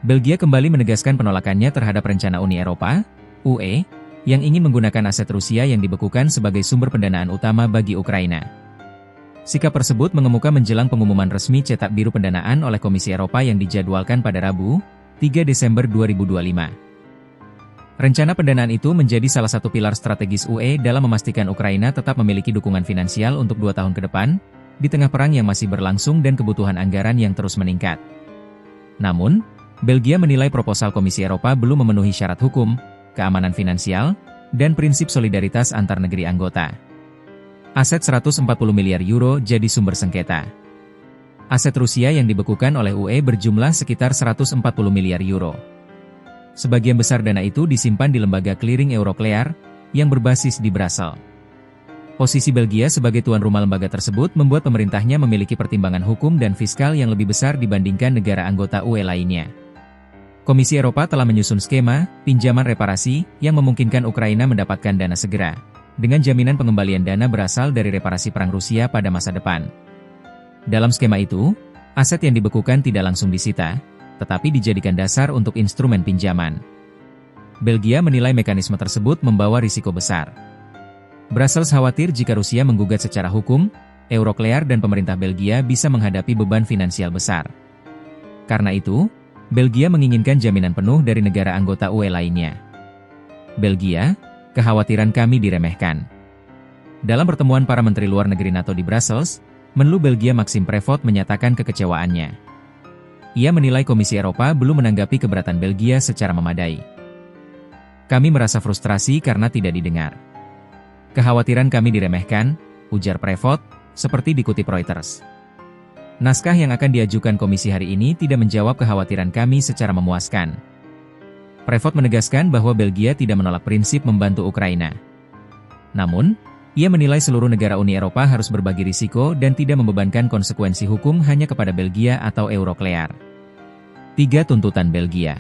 Belgia kembali menegaskan penolakannya terhadap rencana Uni Eropa, (UE), yang ingin menggunakan aset Rusia yang dibekukan sebagai sumber pendanaan utama bagi Ukraina. Sikap tersebut mengemuka menjelang pengumuman resmi cetak biru pendanaan oleh Komisi Eropa yang dijadwalkan pada Rabu, 3 Desember 2025. Rencana pendanaan itu menjadi salah satu pilar strategis UE dalam memastikan Ukraina tetap memiliki dukungan finansial untuk 2 tahun ke depan, di tengah perang yang masih berlangsung dan kebutuhan anggaran yang terus meningkat. Namun, Belgia menilai proposal Komisi Eropa belum memenuhi syarat hukum, keamanan finansial, dan prinsip solidaritas antar negeri anggota. Aset 140 miliar euro jadi sumber sengketa. Aset Rusia yang dibekukan oleh UE berjumlah sekitar 140 miliar euro. Sebagian besar dana itu disimpan di lembaga clearing Euroclear, yang berbasis di Brassel. Posisi Belgia sebagai tuan rumah lembaga tersebut membuat pemerintahnya memiliki pertimbangan hukum dan fiskal yang lebih besar dibandingkan negara anggota UE lainnya. Komisi Eropa telah menyusun skema pinjaman reparasi yang memungkinkan Ukraina mendapatkan dana segera, dengan jaminan pengembalian dana berasal dari reparasi perang Rusia pada masa depan. Dalam skema itu, aset yang dibekukan tidak langsung disita, tetapi dijadikan dasar untuk instrumen pinjaman. Belgia menilai mekanisme tersebut membawa risiko besar. Brussels khawatir jika Rusia menggugat secara hukum, Euroclear dan pemerintah Belgia bisa menghadapi beban finansial besar. Karena itu, Belgia menginginkan jaminan penuh dari negara anggota UE lainnya. Belgia, kekhawatiran kami diremehkan. Dalam pertemuan para menteri luar negeri NATO di Brussels, Menlu Belgia Maxime Prevot menyatakan kekecewaannya. Ia menilai Komisi Eropa belum menanggapi keberatan Belgia secara memadai. Kami merasa frustrasi karena tidak didengar. Kekhawatiran kami diremehkan, ujar Prevot, seperti dikutip Reuters. Naskah yang akan diajukan komisi hari ini tidak menjawab kekhawatiran kami secara memuaskan. Prevot menegaskan bahwa Belgia tidak menolak prinsip membantu Ukraina. Namun, ia menilai seluruh negara Uni Eropa harus berbagi risiko dan tidak membebankan konsekuensi hukum hanya kepada Belgia atau Euroclear. 3 tuntutan Belgia.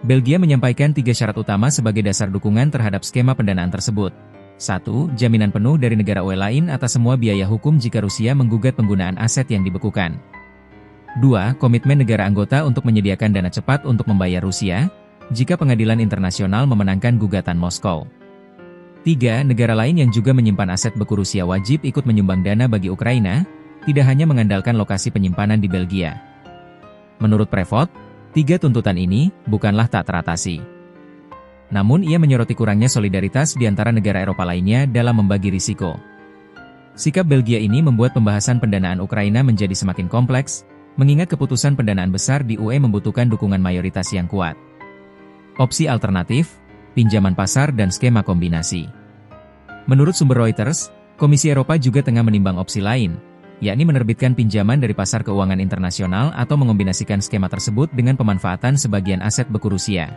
Belgia menyampaikan 3 syarat utama sebagai dasar dukungan terhadap skema pendanaan tersebut. 1. Jaminan penuh dari negara UE lain atas semua biaya hukum jika Rusia menggugat penggunaan aset yang dibekukan. 2. Komitmen negara anggota untuk menyediakan dana cepat untuk membayar Rusia, jika pengadilan internasional memenangkan gugatan Moskow. 3. Negara lain yang juga menyimpan aset beku Rusia wajib ikut menyumbang dana bagi Ukraina, tidak hanya mengandalkan lokasi penyimpanan di Belgia. Menurut Prevot, 3 tuntutan ini bukanlah tak teratasi. Namun ia menyoroti kurangnya solidaritas di antara negara Eropa lainnya dalam membagi risiko. Sikap Belgia ini membuat pembahasan pendanaan Ukraina menjadi semakin kompleks, mengingat keputusan pendanaan besar di UE membutuhkan dukungan mayoritas yang kuat. Opsi alternatif, pinjaman pasar dan skema kombinasi. Menurut sumber Reuters, Komisi Eropa juga tengah menimbang opsi lain, yakni menerbitkan pinjaman dari pasar keuangan internasional atau mengombinasikan skema tersebut dengan pemanfaatan sebagian aset beku Rusia.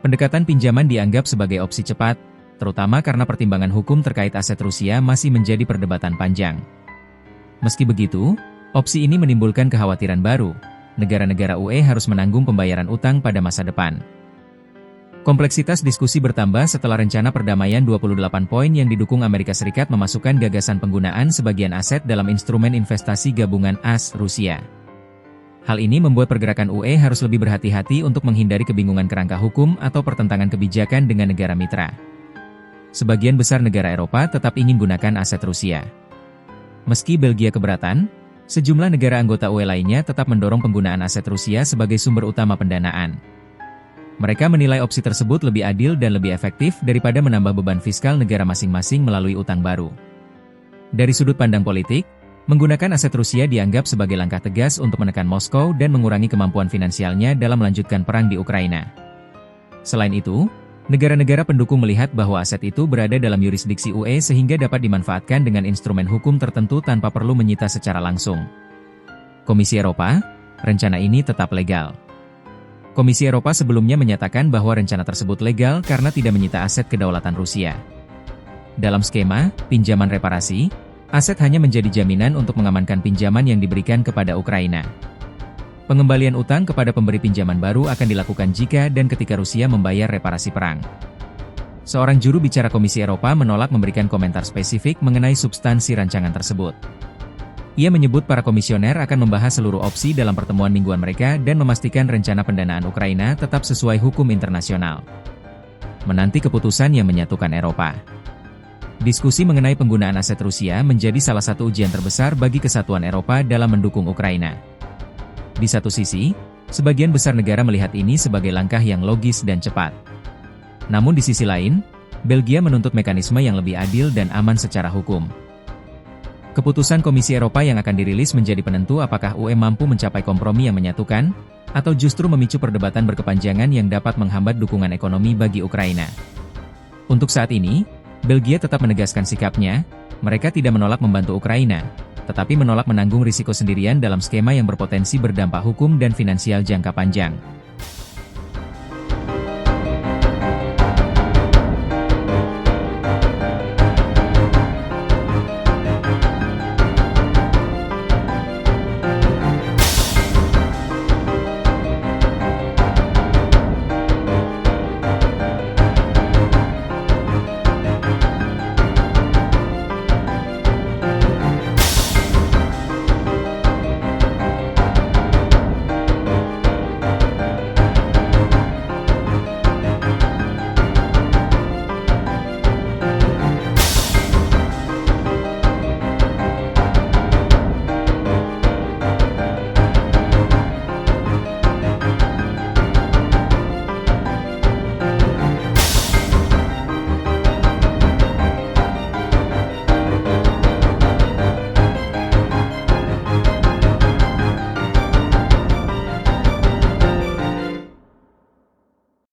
Pendekatan pinjaman dianggap sebagai opsi cepat, terutama karena pertimbangan hukum terkait aset Rusia masih menjadi perdebatan panjang. Meski begitu, opsi ini menimbulkan kekhawatiran baru, negara-negara UE harus menanggung pembayaran utang pada masa depan. Kompleksitas diskusi bertambah setelah rencana perdamaian 28 poin yang didukung Amerika Serikat memasukkan gagasan penggunaan sebagian aset dalam instrumen investasi gabungan AS Rusia. Hal ini membuat pergerakan UE harus lebih berhati-hati untuk menghindari kebingungan kerangka hukum atau pertentangan kebijakan dengan negara mitra. Sebagian besar negara Eropa tetap ingin gunakan aset Rusia. Meski Belgia keberatan, sejumlah negara anggota UE lainnya tetap mendorong penggunaan aset Rusia sebagai sumber utama pendanaan. Mereka menilai opsi tersebut lebih adil dan lebih efektif daripada menambah beban fiskal negara masing-masing melalui utang baru. Dari sudut pandang politik, menggunakan aset Rusia dianggap sebagai langkah tegas untuk menekan Moskow dan mengurangi kemampuan finansialnya dalam melanjutkan perang di Ukraina. Selain itu, negara-negara pendukung melihat bahwa aset itu berada dalam yurisdiksi UE sehingga dapat dimanfaatkan dengan instrumen hukum tertentu tanpa perlu menyita secara langsung. Komisi Eropa, rencana ini tetap legal. Komisi Eropa sebelumnya menyatakan bahwa rencana tersebut legal karena tidak menyita aset kedaulatan Rusia. Dalam skema pinjaman reparasi, aset hanya menjadi jaminan untuk mengamankan pinjaman yang diberikan kepada Ukraina. Pengembalian utang kepada pemberi pinjaman baru akan dilakukan jika dan ketika Rusia membayar reparasi perang. Seorang juru bicara Komisi Eropa menolak memberikan komentar spesifik mengenai substansi rancangan tersebut. Ia menyebut para komisioner akan membahas seluruh opsi dalam pertemuan mingguan mereka dan memastikan rencana pendanaan Ukraina tetap sesuai hukum internasional. Menanti keputusan yang menyatukan Eropa. Diskusi mengenai penggunaan aset Rusia menjadi salah satu ujian terbesar bagi kesatuan Eropa dalam mendukung Ukraina. Di satu sisi, sebagian besar negara melihat ini sebagai langkah yang logis dan cepat. Namun di sisi lain, Belgia menuntut mekanisme yang lebih adil dan aman secara hukum. Keputusan Komisi Eropa yang akan dirilis menjadi penentu apakah UE mampu mencapai kompromi yang menyatukan, atau justru memicu perdebatan berkepanjangan yang dapat menghambat dukungan ekonomi bagi Ukraina. Untuk saat ini, Belgia tetap menegaskan sikapnya, mereka tidak menolak membantu Ukraina, tetapi menolak menanggung risiko sendirian dalam skema yang berpotensi berdampak hukum dan finansial jangka panjang.